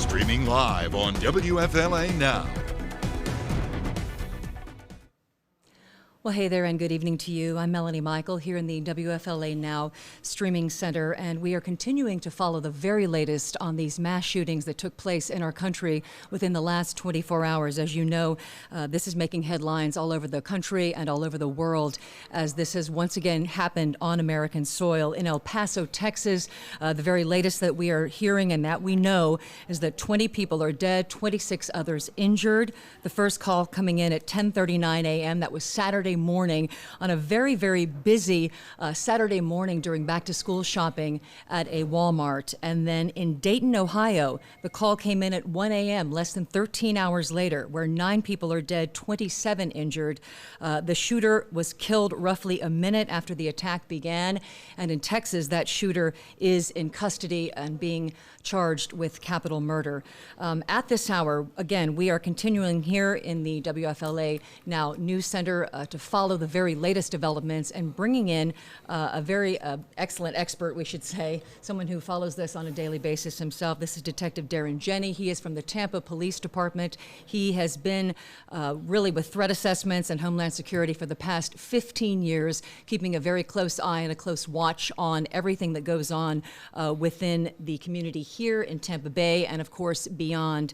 Streaming live on WFLA Now. Well, hey there, and good evening to you. I'm Melanie Michael here in the WFLA Now Streaming Center, and we are continuing to follow the very latest on these mass shootings that took place in our country within the last 24 hours. As you know, this is making headlines all over the country and all over the world, as this has once again happened on American soil in El Paso, Texas. The very latest that we are hearing and that we know is that 20 people are dead, 26 others injured. The first call coming in at 10:39 a.m. That was Saturday morning on a very, very busy Saturday morning during back-to-school shopping at a Walmart. And then in Dayton, Ohio, the call came in at 1 a.m., less than 13 hours later, where 9 people are dead, 27 injured. The shooter was killed roughly a minute after the attack began. And in Texas, that shooter is in custody and being charged with capital murder. At this hour, again, we are continuing here in the WFLA Now News Center to follow the very latest developments and bringing in a very excellent expert, we should say, someone who follows this on a daily basis himself. This is Detective Darren Jenney. He is from the Tampa Police Department. He has been really with threat assessments and Homeland Security for the past 15 years, keeping a very close eye and a close watch on everything that goes on within the community here in Tampa Bay and, of course, beyond.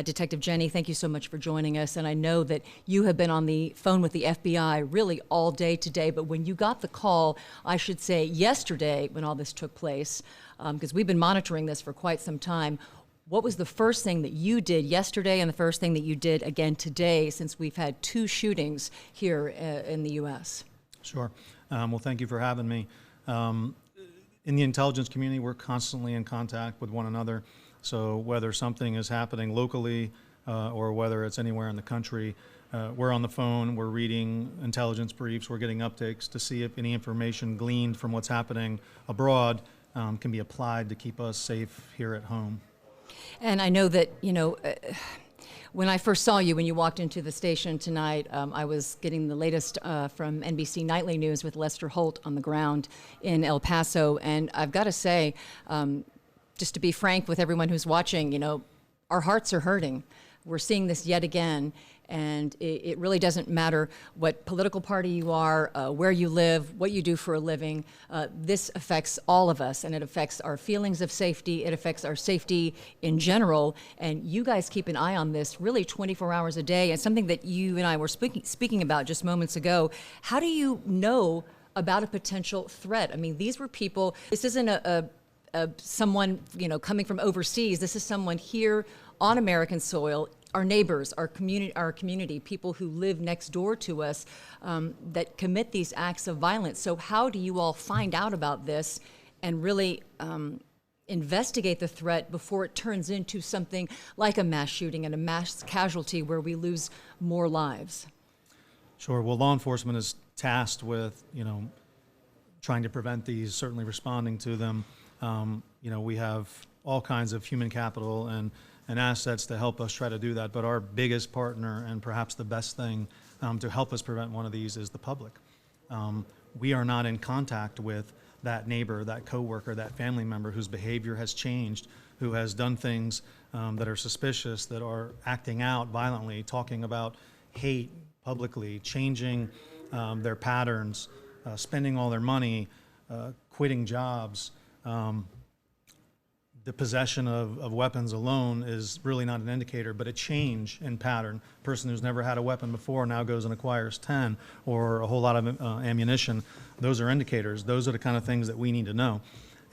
Detective Jenney, thank you so much for joining us. And I know that you have been on the phone with the FBI really all day today, but when you got the call, I should say yesterday when all this took place, because we've been monitoring this for quite some time, what was the first thing that you did yesterday and the first thing that you did again today, since we've had 2 shootings here in the U.S.? Sure. Well, thank you for having me. In the intelligence community, we're constantly in contact with one another. So whether something is happening locally or whether it's anywhere in the country, we're on the phone, we're reading intelligence briefs, we're getting updates to see if any information gleaned from what's happening abroad can be applied to keep us safe here at home. And I know that, you know, when I first saw you when you walked into the station tonight, I was getting the latest from NBC Nightly News with Lester Holt on the ground in El Paso. And I've got to say, just to be frank with everyone who's watching, you know, our hearts are hurting. We're seeing this yet again. And it really doesn't matter what political party you are, where you live, what you do for a living. This affects all of us, and it affects our feelings of safety. It affects our safety in general. And you guys keep an eye on this really 24 hours a day. And something that you and I were speaking about just moments ago. How do you know about a potential threat? I mean, these were people. This isn't someone, you know, coming from overseas. This is someone here on American soil. Our neighbors, our community, people who live next door to us that commit these acts of violence. So how do you all find out about this and really investigate the threat before it turns into something like a mass shooting and a mass casualty where we lose more lives? Sure. Well, law enforcement is tasked with, you know, trying to prevent these, certainly responding to them. You know, we have all kinds of human capital and assets to help us try to do that. But our biggest partner and perhaps the best thing to help us prevent one of these is the public. We are not in contact with that neighbor, that coworker, that family member whose behavior has changed, who has done things that are suspicious, that are acting out violently, talking about hate publicly, changing their patterns, spending all their money, quitting jobs. The possession of weapons alone is really not an indicator, but a change in pattern. A person who's never had a weapon before now goes and acquires 10 or a whole lot of ammunition. Those are indicators. Those are the kind of things that we need to know.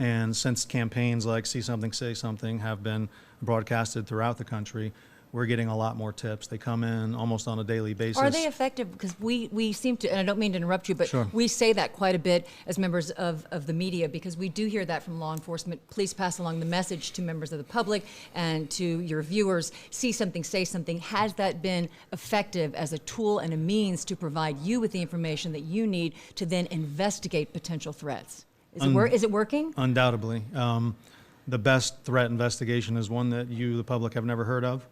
And since campaigns like See Something, Say Something have been broadcasted throughout the country, we're getting a lot more tips. They come in almost on a daily basis. Are they effective? Because we seem to, and I don't mean to interrupt you, but Sure. We say that quite a bit as members of the media, because we do hear that from law enforcement. Please pass along the message to members of the public and to your viewers. See Something, Say Something. Has that been effective as a tool and a means to provide you with the information that you need to then investigate potential threats? Is it working? Undoubtedly. The best threat investigation is one that you, the public, have never heard of.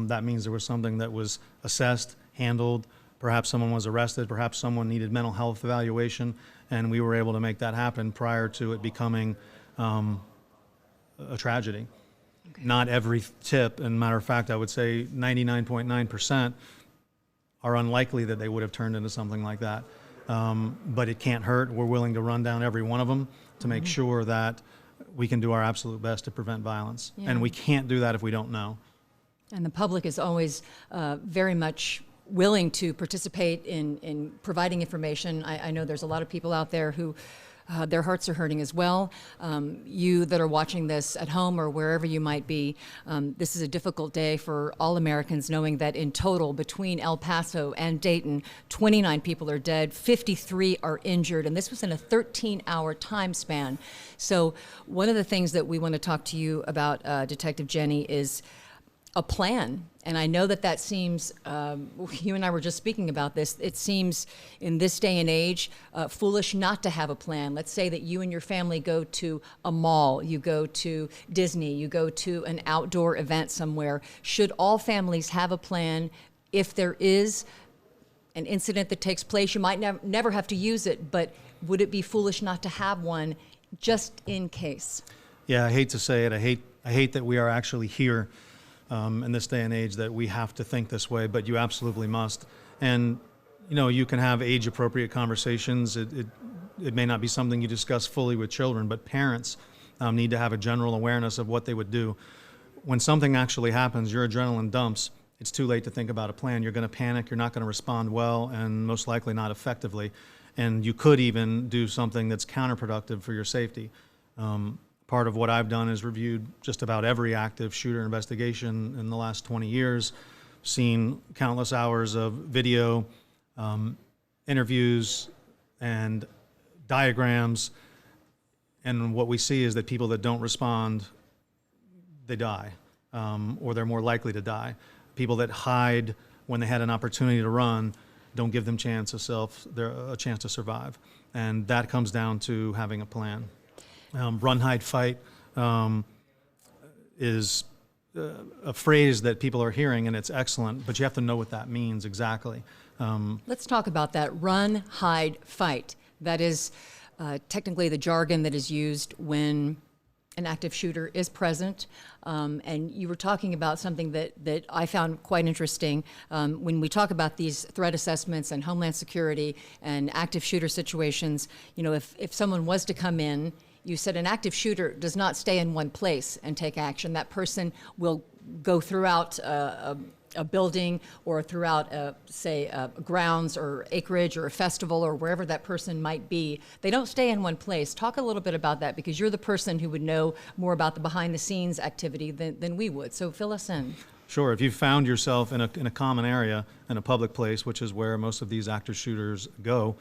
That means there was something that was assessed, handled, perhaps someone was arrested, perhaps someone needed mental health evaluation, and we were able to make that happen prior to it becoming a tragedy. Not every tip, and matter of fact, I would say 99.9% are unlikely that they would have turned into something like that. But it can't hurt. We're willing to run down every one of them to make sure that we can do our absolute best to prevent violence. Yeah. And we can't do that if we don't know. And the public is always very much willing to participate in providing information. I know there's a lot of people out there who their hearts are hurting as well. You that are watching this at home or wherever you might be, this is a difficult day for all Americans, knowing that in total between El Paso and Dayton, 29 people are dead, 53 are injured, and this was in a 13-hour time span. So one of the things that we want to talk to you about, Detective Jenny, is a plan. And I know that seems, you and I were just speaking about this, it seems in this day and age foolish not to have a plan. Let's say that you and your family go to a mall, you go to Disney, you go to an outdoor event somewhere. Should all families have a plan? If there is an incident that takes place, you might never have to use it, but would it be foolish not to have one just in case? Yeah, I hate to say it. I hate that we are actually here in this day and age that we have to think this way, but you absolutely must. And, you can have age-appropriate conversations. It may not be something you discuss fully with children, but parents need to have a general awareness of what they would do. When something actually happens, your adrenaline dumps, it's too late to think about a plan. You're going to panic, you're not going to respond well, and most likely not effectively. And you could even do something that's counterproductive for your safety. Part of what I've done is reviewed just about every active shooter investigation in the last 20 years, seen countless hours of video, interviews, and diagrams. And what we see is that people that don't respond, they die, or they're more likely to die. People that hide when they had an opportunity to run don't give them a chance to survive. And that comes down to having a plan. Run, hide, fight is a phrase that people are hearing, and it's excellent, but you have to know what that means exactly. Let's talk about that. Run, hide, fight. That is technically the jargon that is used when an active shooter is present. And you were talking about something that I found quite interesting. When we talk about these threat assessments and Homeland Security and active shooter situations, if someone was to come in, you said an active shooter does not stay in one place and take action. That person will go throughout a building or throughout, say, grounds or acreage or a festival or wherever that person might be. They don't stay in one place. Talk a little bit about that, because you're the person who would know more about the behind-the-scenes activity than we would. So fill us in. Sure. If you found yourself in a common area, in a public place, which is where most of these active shooters go,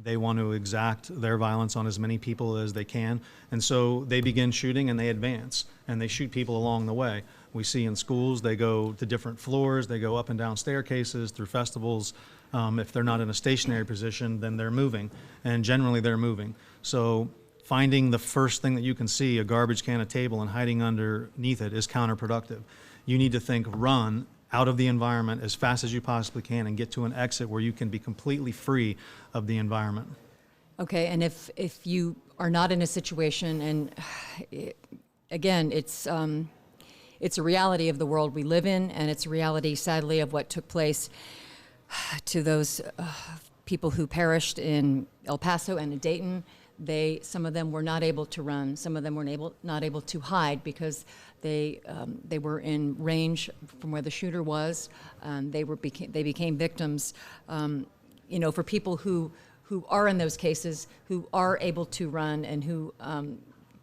they want to exact their violence on as many people as they can. And so they begin shooting and they advance, and they shoot people along the way. We see in schools, they go to different floors, they go up and down staircases, through festivals. If they're not in a stationary position, then they're moving, and generally they're moving. So finding the first thing that you can see, a garbage can, a table, and hiding underneath it is counterproductive. You need to think run out of the environment as fast as you possibly can and get to an exit where you can be completely free of the environment. Okay, and if you are not in a situation, and again, it's a reality of the world we live in, and it's a reality, sadly, of what took place to those people who perished in El Paso and in Dayton. Some of them were not able to run. Some of them were not able to hide because they were in range from where the shooter was. They became victims. For people who are in those cases, who are able to run and who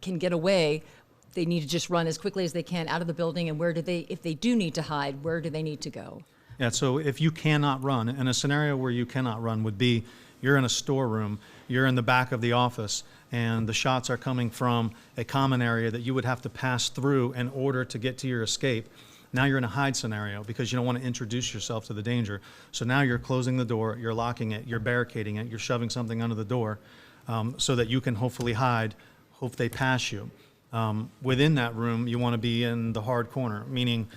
can get away, they need to just run as quickly as they can out of the building. And if they do need to hide, where do they need to go? Yeah. So if you cannot run, and a scenario where you cannot run would be, you're in a storeroom, you're in the back of the office, and the shots are coming from a common area that you would have to pass through in order to get to your escape. Now you're in a hide scenario because you don't want to introduce yourself to the danger. So now you're closing the door, you're locking it, you're barricading it, you're shoving something under the door so that you can hopefully hide, hope they pass you. Within that room, you want to be in the hard corner, meaning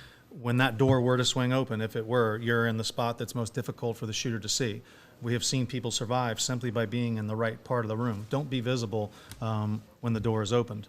when that door were to swing open, if it were, you're in the spot that's most difficult for the shooter to see. We have seen people survive simply by being in the right part of the room. Don't be visible when the door is opened.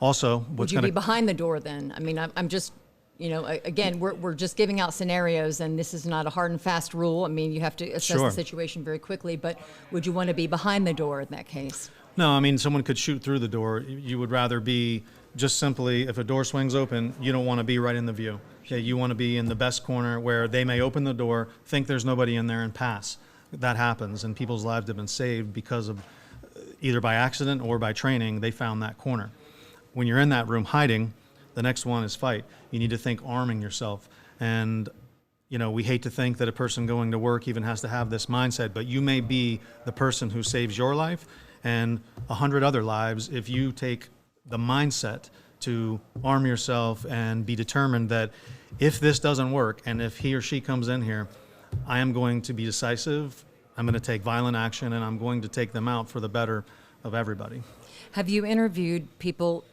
Also, Would you be behind the door then? I mean, I'm just, again, we're just giving out scenarios, and this is not a hard and fast rule. I mean, you have to assess Sure. the situation very quickly, but would you want to be behind the door in that case? No, I mean, someone could shoot through the door. You would rather be just simply, if a door swings open, you don't want to be right in the view. Okay, you want to be in the best corner where they may open the door, think there's nobody in there, and pass. That happens, and people's lives have been saved because of either by accident or by training, they found that corner. When you're in that room hiding, the next one is fight. You need to think arming yourself. And we hate to think that a person going to work even has to have this mindset, but you may be the person who saves your life and 100 other lives if you take the mindset to arm yourself and be determined that if this doesn't work and if he or she comes in here, I am going to be decisive, I'm going to take violent action, and I'm going to take them out for the better of everybody. Have you interviewed people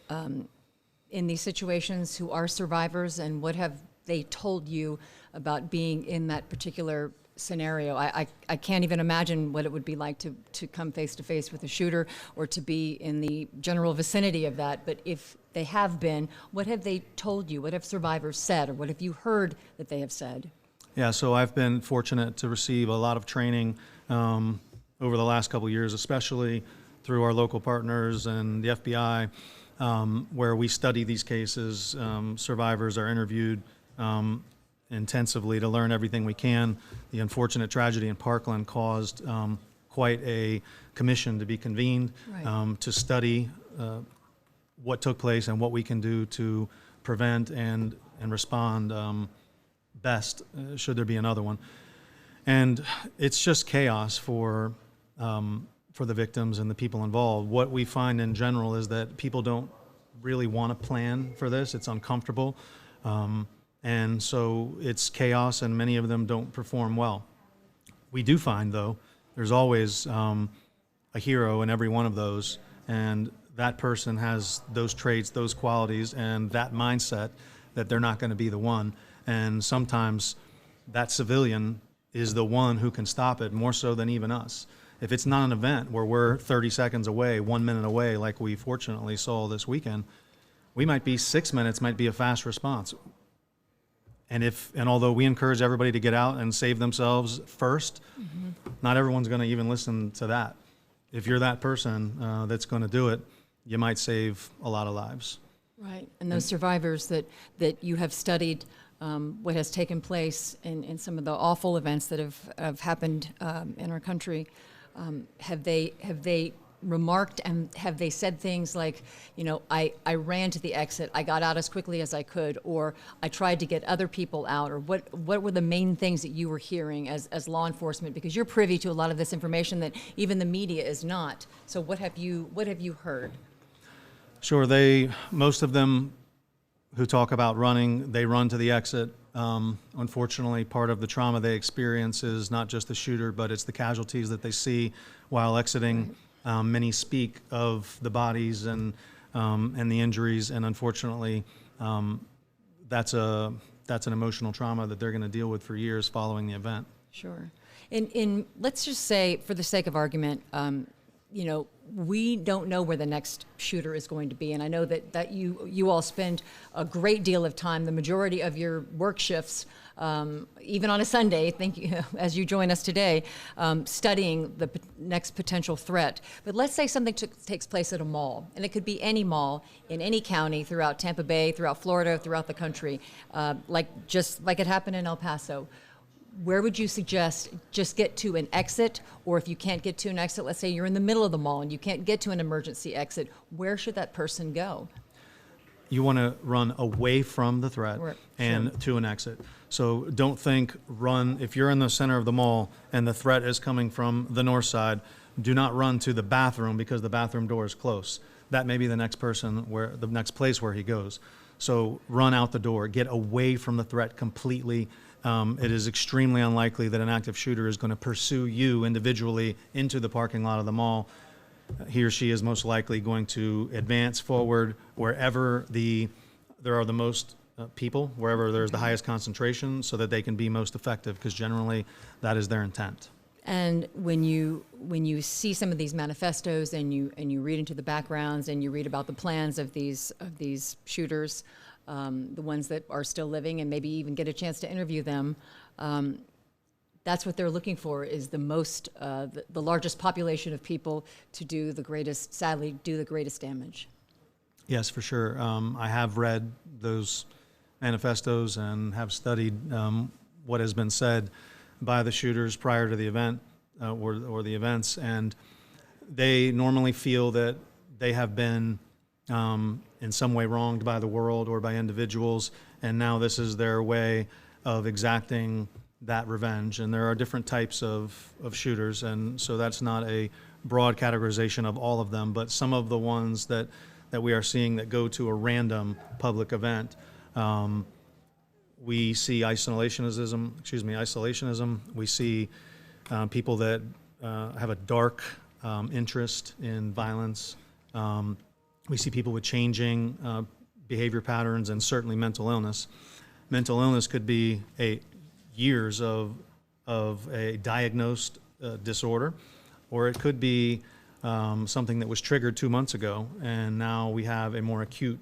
in these situations who are survivors, and what have they told you about being in that particular scenario? I can't even imagine what it would be like to come face to face with a shooter or to be in the general vicinity of that. But if they have been, what have they told you? What have survivors said, or what have you heard that they have said? Yeah, so I've been fortunate to receive a lot of training over the last couple of years, especially through our local partners and the FBI, where we study these cases. Survivors are interviewed intensively to learn everything we can. The unfortunate tragedy in Parkland caused quite a commission to be convened Right. to study what took place and what we can do to prevent and respond best should there be another one. And it's just chaos for the victims and the people involved. What we find in general is that people don't really want to plan for this. It's uncomfortable. And so it's chaos, and many of them don't perform well. We do find, though, there's always a hero in every one of those, and that person has those traits, those qualities, and that mindset that they're not going to be the one. And sometimes that civilian is the one who can stop it more so than even us. If it's not an event where we're 30 seconds away, 1 minute away, like we fortunately saw this weekend, we might be 6 minutes, might be a fast response. And although we encourage everybody to get out and save themselves first, not everyone's going to even listen to that. If you're that person that's going to do it, you might save a lot of lives. Right, and those survivors that you have studied, what has taken place in some of the awful events that have happened in our country, have they remarked, and have they said things like, I ran to the exit, I got out as quickly as I could, or I tried to get other people out, or what were the main things that you were hearing as law enforcement? Because you're privy to a lot of this information that even the media is not. So what have you heard? Sure, most of them who talk about running, they run to the exit. Unfortunately, part of the trauma they experience is not just the shooter, but it's the casualties that they see while exiting. Right. Many speak of the bodies and the injuries, and unfortunately, that's an emotional trauma that they're going to deal with for years following the event. Sure. In let's just say, for the sake of argument, we don't know where the next shooter is going to be, and I know that you all spend a great deal of time, the majority of your work shifts, even on a Sunday, as you join us today, studying the next potential threat. But let's say something takes place at a mall, and it could be any mall in any county throughout Tampa Bay, throughout Florida, throughout the country, just like it happened in El Paso. Where would you suggest just get to an exit? Or if you can't get to an exit, let's say you're in the middle of the mall and you can't get to an emergency exit, where should that person go? You want to run away from the threat and to an exit. So don't run, if you're in the center of the mall and the threat is coming from the north side, do not run to the bathroom because the bathroom door is close. That may be the next place where he goes. So run out the door, get away from the threat completely. It is extremely unlikely that an active shooter is going to pursue you individually into the parking lot of the mall. He or she is most likely going to advance forward wherever there are the most people, wherever there's the highest concentration, so that they can be most effective, because generally that is their intent. And when you see some of these manifestos and you read into the backgrounds and you read about the plans of these shooters, the ones that are still living, and maybe even get a chance to interview them, that's what they're looking for, is the largest population of people to sadly do the greatest damage. Yes, for sure. I have read those manifestos and have studied what has been said by the shooters prior to the event or the events, and they normally feel that they have been in some way wronged by the world or by individuals, and now this is their way of exacting that revenge. And there are different types of shooters, and so that's not a broad categorization of all of them, but some of the ones that we are seeing that go to a random public event. We see isolationism. We see people that have a dark interest in violence. We see people with changing behavior patterns, and certainly mental illness. Mental illness could be years of a diagnosed disorder, or it could be something that was triggered 2 months ago, and now we have a more acute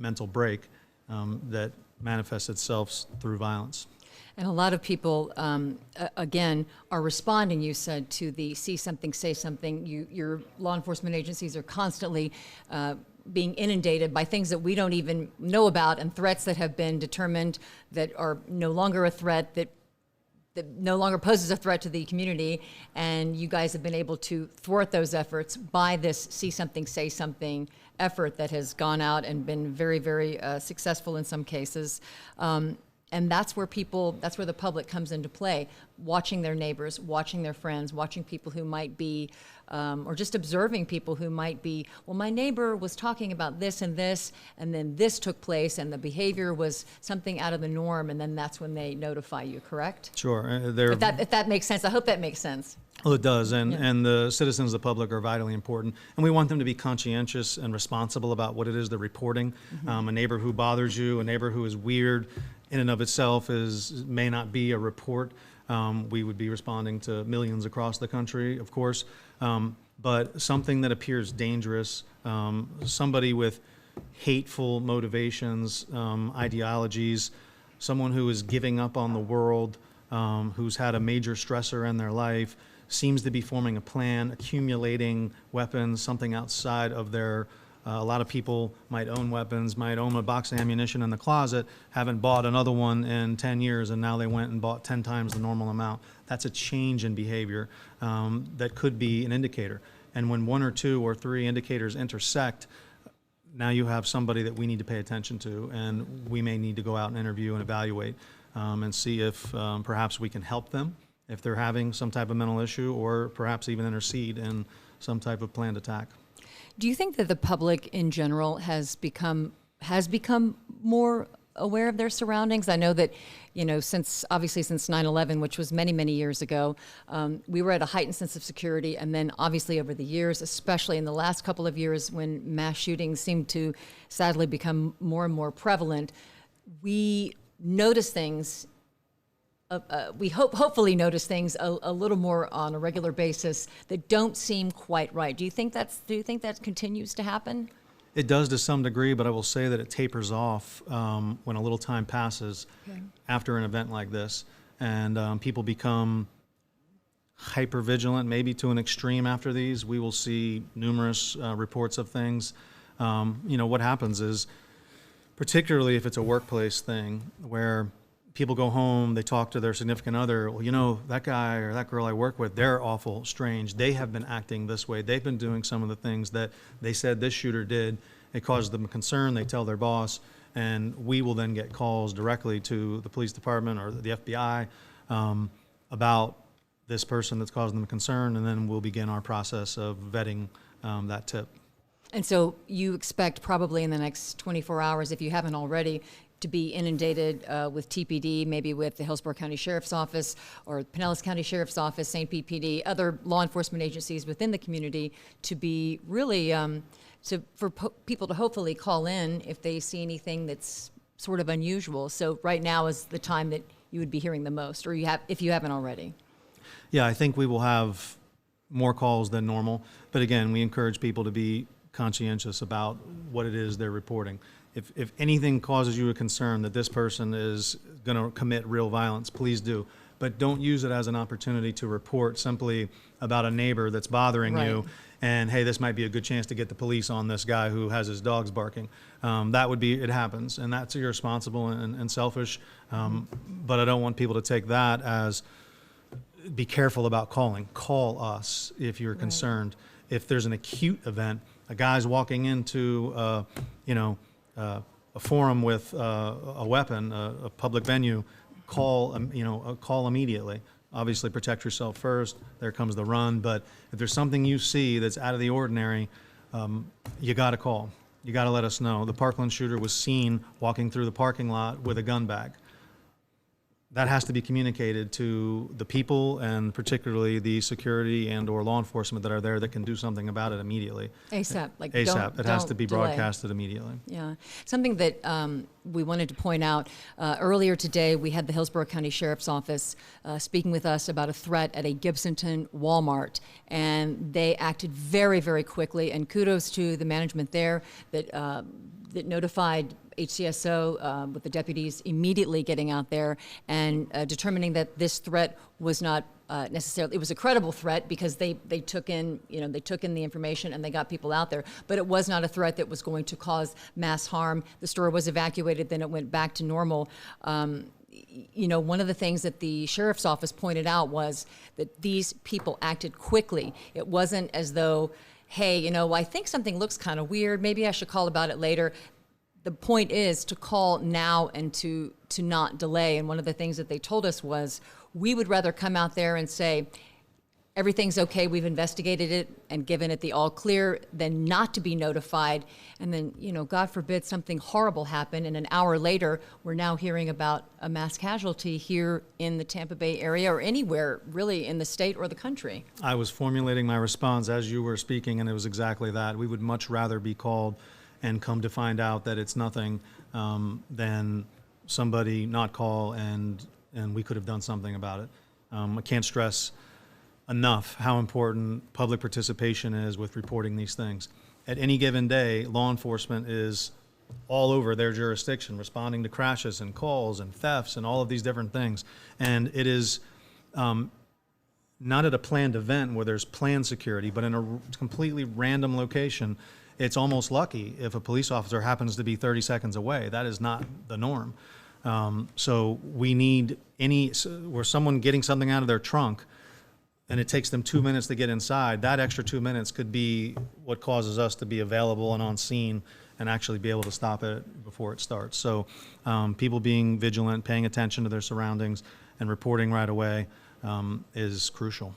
mental break that manifests itself through violence. And a lot of people, again, are responding, you said, to the see something, say something. Your law enforcement agencies are constantly being inundated by things that we don't even know about, and threats that have been determined that are no longer a threat, that no longer poses a threat to the community. And you guys have been able to thwart those efforts by this see something, say something effort that has gone out and been very, very successful in some cases. And that's where the public comes into play, watching their neighbors, watching their friends, watching people who might be, or just observing people who might be, well, my neighbor was talking about this, and then this took place, and the behavior was something out of the norm, and then that's when they notify you, correct? Sure. If that makes sense. I hope that makes sense. Well, it does, and the citizens of the public are vitally important, and we want them to be conscientious and responsible about what it is they're reporting. Mm-hmm. A neighbor who bothers you, a neighbor who is weird, in and of itself may not be a report. We would be responding to millions across the country, of course, but something that appears dangerous, somebody with hateful motivations, ideologies, someone who is giving up on the world, who's had a major stressor in their life, seems to be forming a plan, accumulating weapons, something outside of their a lot of people might own weapons, might own a box of ammunition in the closet, haven't bought another one in 10 years, and now they went and bought 10 times the normal amount. That's a change in behavior that could be an indicator. And when 1 or 2 or 3 indicators intersect, now you have somebody that we need to pay attention to, and we may need to go out and interview and evaluate and see if perhaps we can help them if they're having some type of mental issue, or perhaps even intercede in some type of planned attack. Do you think that the public in general has become more aware of their surroundings? I know that, since 9/11, which was many, many years ago, we were at a heightened sense of security. And then obviously over the years, especially in the last couple of years when mass shootings seem to sadly become more and more prevalent, we notice things. We hopefully notice things a little more on a regular basis that don't seem quite right. Do you think that continues to happen? It does to some degree, but I will say that it tapers off when a little time passes after an event like this, and people become hyper vigilant, maybe to an extreme after these. We will see numerous reports of things. What happens is, particularly if it's a workplace thing where people go home, they talk to their significant other, well, that guy or that girl I work with, they're awful strange. They have been acting this way. They've been doing some of the things that they said this shooter did. It causes them concern. They tell their boss, and we will then get calls directly to the police department or the FBI about this person that's causing them concern, and then we'll begin our process of vetting that tip. And so you expect probably in the next 24 hours, if you haven't already, to be inundated with TPD, maybe with the Hillsborough County Sheriff's Office or Pinellas County Sheriff's Office, St. Pete PD, other law enforcement agencies within the community, to be really, for people to hopefully call in if they see anything that's sort of unusual. So right now is the time that you would be hearing the most, or if you haven't already. Yeah, I think we will have more calls than normal. But again, we encourage people to be conscientious about what it is they're reporting. If anything causes you a concern that this person is going to commit real violence, please do. But don't use it as an opportunity to report simply about a neighbor that's bothering you, and hey, this might be a good chance to get the police on this guy who has his dogs barking. That would be, it happens, and that's irresponsible and selfish. But I don't want people to take that as, be careful about calling. Call us if you're concerned. If there's an acute event, a guy's walking into, a forum with a weapon, a public venue, call immediately. Obviously, protect yourself first. There comes the run. But if there's something you see that's out of the ordinary, you got to call. You got to let us know. The Parkland shooter was seen walking through the parking lot with a gun bag. That has to be communicated to the people, and particularly the security and or law enforcement that are there that can do something about it immediately. ASAP. ASAP. It has to be delay. broadcasted immediately. Yeah. Something that we wanted to point out, earlier today we had the Hillsborough County Sheriff's Office speaking with us about a threat at a Gibsonton Walmart, and they acted very, very quickly, and kudos to the management there that notified HCSO with the deputies immediately getting out there and determining that this threat was not necessarily, it was a credible threat because they took in the information and they got people out there, but it was not a threat that was going to cause mass harm. The store was evacuated, then it went back to normal. One of the things that the sheriff's office pointed out was that these people acted quickly. It wasn't as though, hey, I think something looks kind of weird, maybe I should call about it later. The point is to call now and to not delay. And one of the things that they told us was, we would rather come out there and say, everything's okay, we've investigated it and given it the all clear, than not to be notified. And then, God forbid something horrible happened, and an hour later, we're now hearing about a mass casualty here in the Tampa Bay area or anywhere really in the state or the country. I was formulating my response as you were speaking, and it was exactly that. We would much rather be called and come to find out that it's nothing than somebody not call and we could have done something about it. I can't stress enough how important public participation is with reporting these things. At any given day, law enforcement is all over their jurisdiction, responding to crashes and calls and thefts and all of these different things. And it is not at a planned event where there's planned security, but in a completely random location. It's almost lucky if a police officer happens to be 30 seconds away. That is not the norm. So we need where someone getting something out of their trunk and it takes them 2 minutes to get inside, that extra 2 minutes could be what causes us to be available and on scene and actually be able to stop it before it starts. So people being vigilant, paying attention to their surroundings and reporting right away is crucial.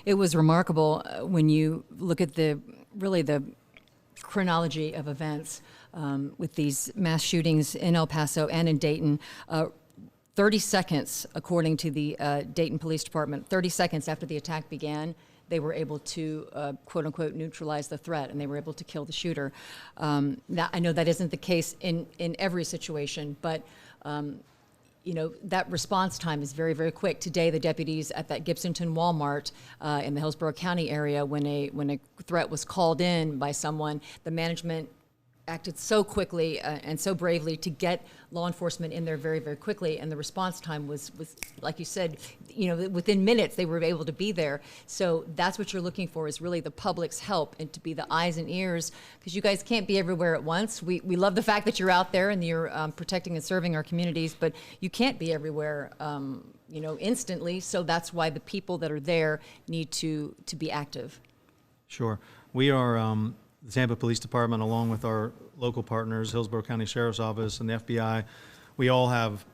It was remarkable when you look at the chronology of events with these mass shootings in El Paso and in Dayton. 30 seconds, according to the Dayton Police Department, 30 seconds after the attack began, they were able to, quote unquote, neutralize the threat, and they were able to kill the shooter. Now, I know that isn't the case in every situation, but that response time is very, very quick. Today, the deputies at that Gibsonton Walmart in the Hillsborough County area, when a threat was called in by someone, the management acted so quickly and so bravely to get law enforcement in there very, very quickly, and the response time was like you said, within minutes they were able to be there. So that's what you're looking for, is really the public's help and to be the eyes and ears, because you guys can't be everywhere at once. We love the fact that you're out there and you're protecting and serving our communities, but you can't be everywhere instantly. So that's why the people that are there need to be active. Sure. We are the Tampa Police Department, along with our local partners, Hillsborough County Sheriff's Office and the FBI, we all have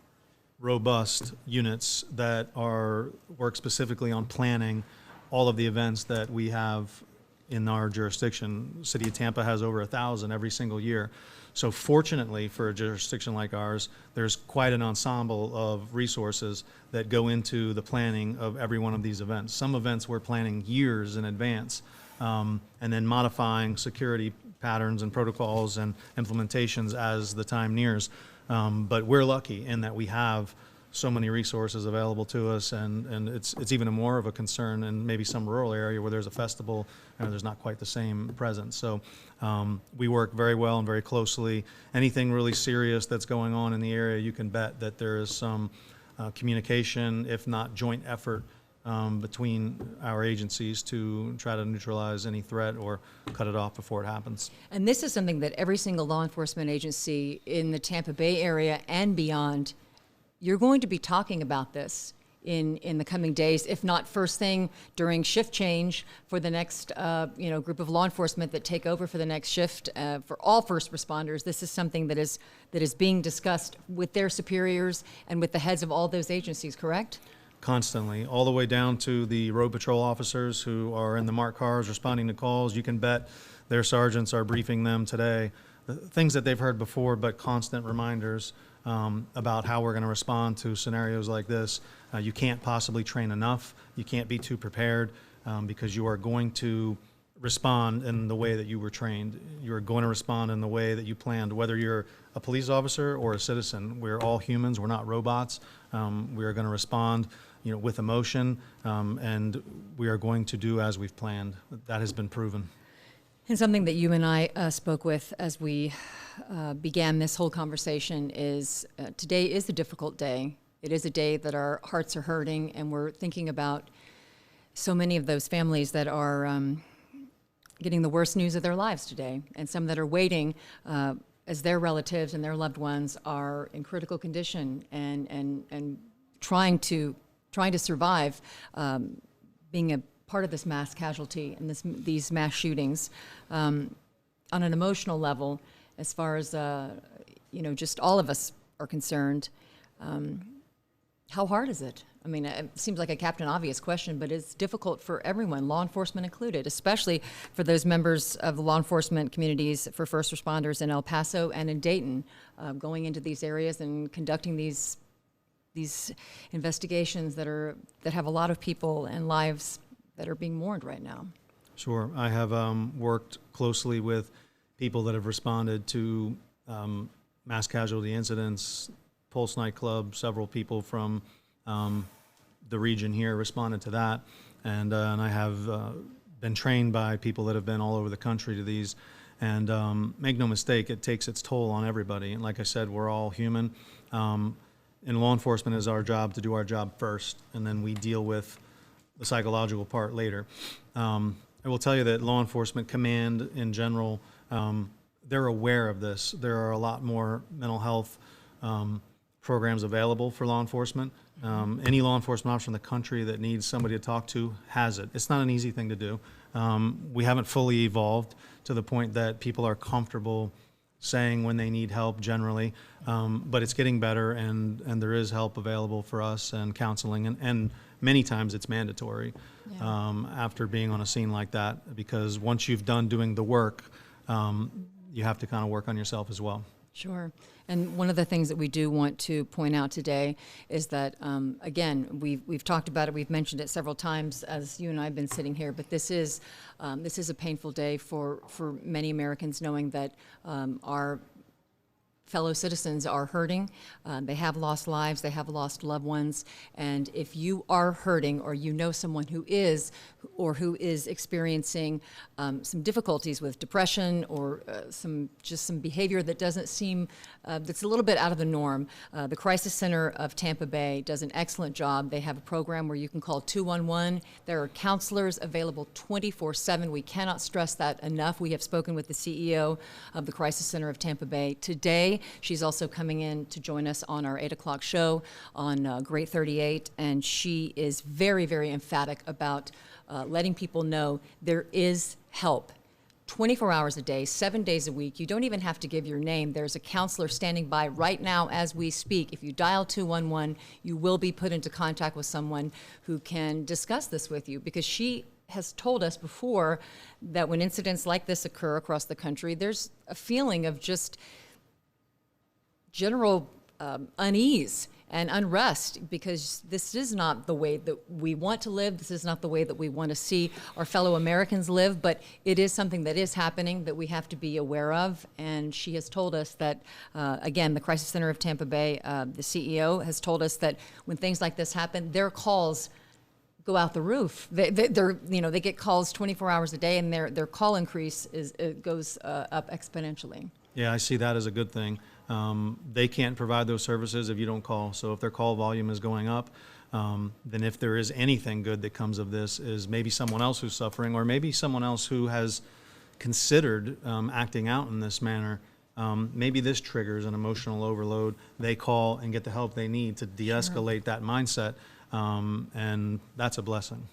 robust units that work specifically on planning all of the events that we have in our jurisdiction. The City of Tampa has over 1,000 every single year. So fortunately for a jurisdiction like ours, there's quite an ensemble of resources that go into the planning of every one of these events. Some events we're planning years in advance. And then modifying security patterns and protocols and implementations as the time nears. But we're lucky in that we have so many resources available to us, and it's even more of a concern in maybe some rural area where there's a festival and there's not quite the same presence. So we work very well and very closely. Anything really serious that's going on in the area, you can bet that there is some communication, if not joint effort, between our agencies to try to neutralize any threat or cut it off before it happens. And this is something that every single law enforcement agency in the Tampa Bay area and beyond, you're going to be talking about this in the coming days, if not first thing during shift change for the next group of law enforcement that take over for the next shift. For all first responders, this is something that is being discussed with their superiors and with the heads of all those agencies, correct? Constantly, all the way down to the road patrol officers who are in the marked cars responding to calls. You can bet their sergeants are briefing them today. The things that they've heard before, but constant reminders about how we're going to respond to scenarios like this. You can't possibly train enough. You can't be too prepared because you are going to respond in the way that you were trained. You're going to respond in the way that you planned, whether you're a police officer or a citizen. We're all humans. We're not robots. We are going to respond with emotion, and we are going to do as we've planned. That has been proven. And something that you and I spoke with as we began this whole conversation is today is a difficult day. It is a day that our hearts are hurting, and we're thinking about so many of those families that are getting the worst news of their lives today, and some that are waiting as their relatives and their loved ones are in critical condition and trying to survive being a part of this mass casualty and these mass shootings on an emotional level, as far as just all of us are concerned. How hard is it? I mean, it seems like a Captain Obvious question, but it's difficult for everyone, law enforcement included, especially for those members of the law enforcement communities for first responders in El Paso and in Dayton, going into these areas and conducting these investigations that have a lot of people and lives that are being mourned right now. Sure. I have worked closely with people that have responded to mass casualty incidents, Pulse nightclub. Several people from the region here responded to that, and I have been trained by people that have been all over the country to these. And make no mistake, it takes its toll on everybody. And like I said, we're all human. In law enforcement, it's our job to do our job first, and then we deal with the psychological part later. I will tell you that law enforcement command in general, they're aware of this. There are a lot more mental health programs available for law enforcement. Any law enforcement officer in the country that needs somebody to talk to has it. It's not an easy thing to do. We haven't fully evolved to the point that people are comfortable saying when they need help generally, but it's getting better, and there is help available for us and counseling, and many times it's mandatory after being on a scene like that, because once you've done doing the work, you have to kind of work on yourself as well. Sure. And one of the things that we do want to point out today is that, again, we've talked about it, we've mentioned it several times as you and I have been sitting here, but this is a painful day for many Americans, knowing that our fellow citizens are hurting. They have lost lives, they have lost loved ones, and if you are hurting, or you know someone who is experiencing some difficulties with depression or some behavior that doesn't seem that's a little bit out of the norm, the Crisis Center of Tampa Bay does an excellent job. They have a program where you can call 211. There are counselors available 24/7. We cannot stress that enough. We have spoken with the CEO of the Crisis Center of Tampa Bay today. She's also coming in to join us on our 8 o'clock show on Great 38, and she is very, very emphatic about letting people know there is help. 24 hours a day, 7 days a week. You don't even have to give your name. There's a counselor standing by right now as we speak. If you dial 211, you will be put into contact with someone who can discuss this with you, because she has told us before that when incidents like this occur across the country, there's a feeling of just general unease and unrest, because this is not the way that we want to live. This is not the way that we want to see our fellow Americans live, but it is something that is happening that we have to be aware of. And she has told us that, again, the Crisis Center of Tampa Bay, the CEO has told us that when things like this happen, their calls go out the roof. They get calls 24 hours a day, and their call increase goes up exponentially. Yeah, I see that as a good thing. They can't provide those services if you don't call. So if their call volume is going up, then if there is anything good that comes of this, is maybe someone else who's suffering, or maybe someone else who has considered acting out in this manner. Maybe this triggers an emotional overload. They call and get the help they need to de-escalate that mindset, and that's a blessing.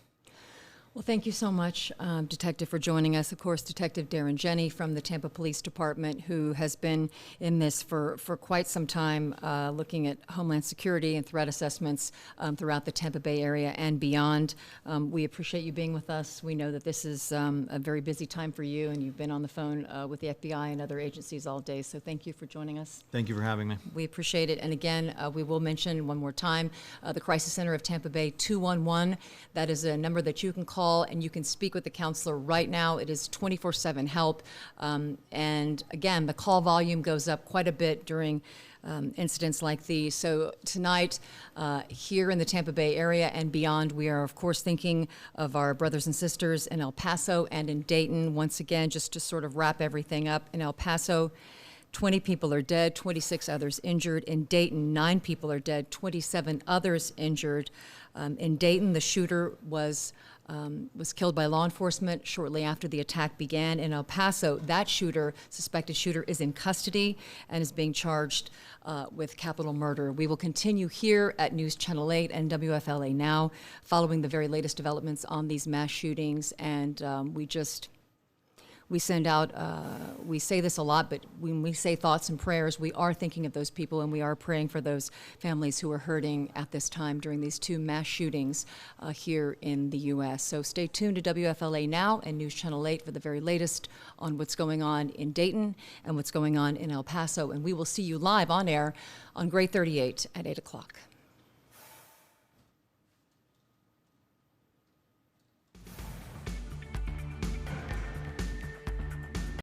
Well, thank you so much, Detective, for joining us. Of course, Detective Darren Jenny from the Tampa Police Department, who has been in this for quite some time, looking at homeland security and threat assessments throughout the Tampa Bay area and beyond. We appreciate you being with us. We know that this is a very busy time for you, and you've been on the phone with the FBI and other agencies all day, so thank you for joining us. Thank you for having me. We appreciate it. And again, we will mention one more time, the Crisis Center of Tampa Bay 211. That is a number that you can call, and you can speak with the counselor right now. It is 24/7 help. And again, the call volume goes up quite a bit during incidents like these. So tonight, here in the Tampa Bay area and beyond, we are, of course, thinking of our brothers and sisters in El Paso and in Dayton. Once again, just to sort of wrap everything up, in El Paso, 20 people are dead, 26 others injured. In Dayton, 9 people are dead, 27 others injured. In Dayton, the shooter was killed by law enforcement shortly after the attack began. In El Paso, that suspected shooter, is in custody and is being charged with capital murder. We will continue here at News Channel 8 and WFLA Now, following the very latest developments on these mass shootings, and we send out, we say this a lot, but when we say thoughts and prayers, we are thinking of those people, and we are praying for those families who are hurting at this time during these 2 mass shootings here in the U.S. So stay tuned to WFLA Now and News Channel 8 for the very latest on what's going on in Dayton and what's going on in El Paso. And we will see you live on air on Grade 38 at 8 o'clock.